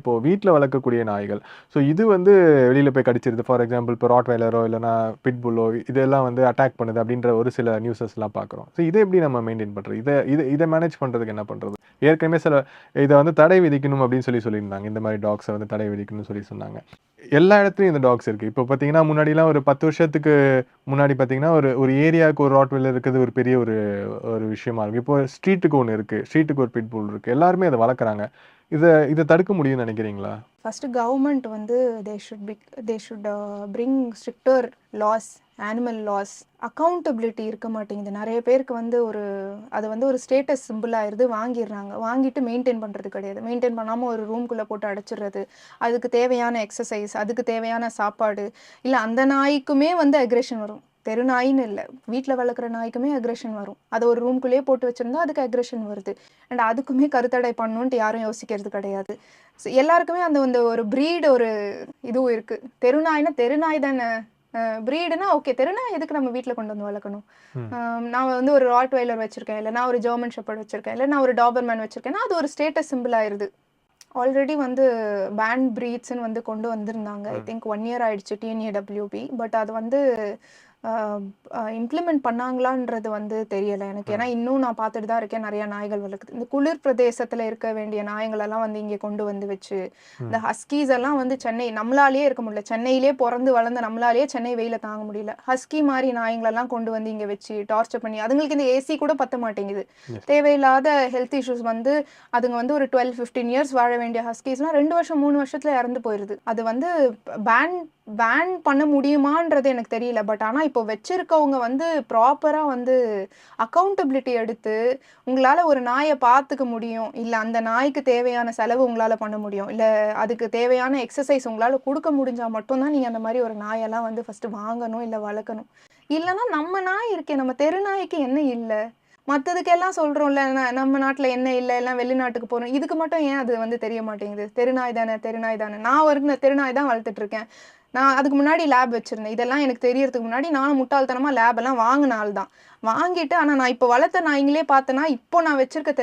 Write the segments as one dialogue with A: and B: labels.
A: இப்போ வீட்ல வளர்க்கக்கூடிய நாய்கள். ஸோ இது வந்து வெளியில போய் கடிச்சிருது. ஃபார் எக்ஸாம்பிள் இப்போ ராட்வைலரோ இல்லன்னா பிட்புல்லோ இதெல்லாம் வந்து அட்டாக் பண்ணுது அப்படின்ற ஒரு சில நியூஸஸ்லாம் பார்க்குறோம். ஸோ இத எப்படி நம்ம மெயின்டெயின் பண்றது? இத மேனேஜ் பண்றதுக்கு என்ன பண்றது? ஏற்கனவே இத வந்து தடை விதிக்கணும் அப்படின்னு சொல்லியிருந்தாங்க. இந்த மாரி டாக்ஸ வந்து தடை விதிக்கணும்னு சொன்னாங்க. எல்லா இடத்துலயும் இந்த டாக்ஸ் இருக்கு. இப்போ பார்த்தீங்கன்னா, முன்னாடிலாம் ஒரு 10 வருஷத்துக்கு முன்னாடி பார்த்தீங்கன்னா, ஒரு ஒரு ஏரியாவுக்கு ஒரு ராட்வைலர் இருக்கிறது ஒரு பெரிய ஒரு ஒரு விஷயமா இருக்கு. இப்போ ஸ்ட்ரீட்டுக்கு ஒண்ணு இருக்கு. ஸ்ட்ரீட்டுக்கு ஒரு பிட்புல் இருக்கு. எல்லாருமே அத வளர்க்குறாங்க. இத இத தடுக்க முடியும்னு நினைக்கிறீங்களா?
B: ஃபர்ஸ்ட் கவர்மெண்ட் வந்து they should bring stricter laws, animal laws. Accountability இருக்க மாட்டேங்குது. நிறைய பேருக்கு வந்து அது வந்து ஒரு ஸ்டேட்டஸ் சிம்பிள் ஆயிருது, வாங்கிடுறாங்க. வாங்கிட்டு மெயின்டைன் பண்ணுறது கிடையாது. மெயின்டைன் பண்ணாமல் ஒரு ரூம்குள்ளே போட்டு அடைச்சிடுறது. அதுக்கு தேவையான எக்ஸசைஸ், அதுக்கு தேவையான சாப்பாடு, இல்லை அந்த நாய்க்குமே வந்து அக்ரெஷன் வரும். தெரு நாயின்னு இல்லை, வீட்டில் வளர்க்குற நாய்க்குமே அக்ரெஷன் வரும். அதை ஒரு ரூம்குள்ளேயே போட்டு வச்சுருந்தா அதுக்கு அக்ரெஷன் வருது. அண்ட் அதுக்குமே கருத்தடை பண்ணணுன்ட்டு யாரும் யோசிக்கிறது கிடையாது. எல்லாருக்குமே அந்த வந்து ஒரு ப்ரீடு இதுவும் இருக்குது. தெருநாய்னா தெருநாய் தானே, ப்ரீடுனா ஓகே, தெருநாய் எதுக்கு நம்ம வீட்டில் கொண்டு வந்து வளர்க்கணும்? நான் வந்து ஒரு ராட்வைலர் வச்சுருக்கேன், இல்லை நான் ஒரு ஜெர்மன் ஷெப்பர்ட் வச்சுருக்கேன், இல்லை நான் ஒரு டாபர்மேன் வச்சுருக்கேன்னா அது ஒரு ஸ்டேட்டஸ் சிம்பிள் ஆயிடுது. ஆல்ரெடி வந்து பேன் ப்ரீட்ஸ்ன்னு வந்து கொண்டு வந்திருந்தாங்க. ஐ திங்க் 1 இயர் ஆயிடுச்சு டிஎன்ஏடபிள்யூபி. பட் அது வந்து இம்ப்ளிமெண்ட் பண்ணாங்களான்றது வந்து தெரியலை எனக்கு. ஏன்னா இன்னும் நான் பார்த்துட்டு தான் இருக்கேன், நிறையா நாய்கள் வளர்க்குது. இந்த குளிர் பிரதேசத்தில் இருக்க வேண்டிய நாய்களெல்லாம் வந்து இங்கே கொண்டு வந்து வச்சு, இந்த ஹஸ்கீஸ் எல்லாம் வந்து சென்னை நம்மளாலேயே இருக்க முடியல. சென்னையிலே பிறந்து வளர்ந்த நம்மளாலேயே சென்னை வெயில தாங்க முடியல. ஹஸ்கி மாதிரி நாய்களெல்லாம் கொண்டு வந்து இங்கே வச்சு டார்ச்சர் பண்ணி, அதுங்களுக்கு இந்த ஏசி கூட பத்த மாட்டேங்குது. தேவையில்லாத ஹெல்த் இஷ்யூஸ் வந்து அதுங்க வந்து ஒரு 12-15 இயர்ஸ் வாழ வேண்டிய ஹஸ்கீஸ்லாம் 2 வருஷம் 3 வருஷத்துல இறந்து போயிடுது. அது வந்து பேன் பண்ண முடியுமான்றது எனக்கு தெரியல. பட் ஆனால் இப்போ வச்சிருக்கவங்க வந்து ப்ராப்பராக வந்து அக்கௌண்டபிலிட்டி எடுத்து, உங்களால் ஒரு நாயை பார்த்துக்க முடியும், இல்லை அந்த நாய்க்கு தேவையான செலவு உங்களால் பண்ண முடியும், இல்லை அதுக்கு தேவையான எக்ஸசைஸ் உங்களால் கொடுக்க முடிஞ்சால் மட்டும்தான் நீங்கள் அந்த மாதிரி ஒரு நாயெல்லாம் வந்து ஃபஸ்ட்டு வாங்கணும், இல்லை வளர்க்கணும். இல்லைன்னா நம்ம நாய் இருக்கே, நம்ம தெரு நாய்க்கு என்ன இல்லை? மற்றதுக்கெல்லாம் சொல்கிறோம்ல, நம்ம நாட்டில் என்ன இல்லை, எல்லாம் வெளிநாட்டுக்கு போகிறோம், இதுக்கு மட்டும் ஏன் அது வந்து தெரிய மாட்டேங்குது? தெருநாய் தானே, தெருநாய் தானே. நான் ஒரு தெருநாய் தான் வளர்த்துட்டு இருக்கேன். நான் அதுக்கு முன்னாடி லேப் வச்சுருந்தேன். இதெல்லாம் எனக்கு தெரியறதுக்கு முன்னாடி நானும் முட்டாள்தனமாக லேபெல்லாம் வாங்கின ஆள் தான். வாங்கிட்டு ஆனால் நான் இப்போ வளர்த்த நாய்ங்களே பார்த்தேன்னா, இப்போ நான் வச்சுருக்க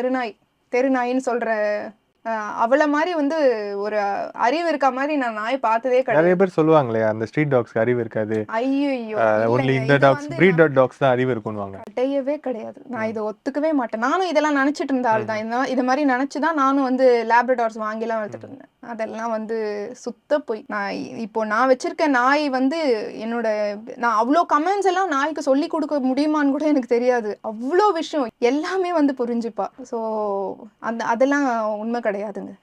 B: தெருநாயின்னு சொல்கிற அவளை மாதிரி வந்து ஒரு அறிவு இருக்க மாதிரி நான் நாய் பார்த்ததே கிடையாது.
A: நிறைய பேர் சொல்லுவாங்களே, அந்த ஸ்ட்ரீட் டாக்ஸ்க்கு அறிவு இருக்காது.
B: ஐயோ,
A: ஒன்லி இந்த டாக்ஸ், பிரீட் டாக்ஸ் தான் அறிவு இருக்குன்னுவாங்க.
B: கிடையவே கிடையாது. நான் இதை ஒத்துக்கவே மாட்டேன். நானும் இதெல்லாம் நினச்சிட்டு இருந்த ஆள் தான். இது மாதிரி நினச்சி தான் நானும் வந்து லேப்ரடார்ஸ் வாங்கிலாம் வளர்த்துட்டு இருந்தேன். அதெல்லாம் வந்து சுத்த போய். நான் வச்சிருக்க நாய் வந்து நான் அவ்வளோ கமெண்ட்ஸ் எல்லாம் நாய்க்கு சொல்லி கொடுக்க முடியுமான்னு கூட எனக்கு தெரியாது. அவ்வளோ விஷயம் எல்லாமே வந்து புரிஞ்சுப்பா. ஸோ அதெல்லாம் உண்மை கிடையாதுங்க.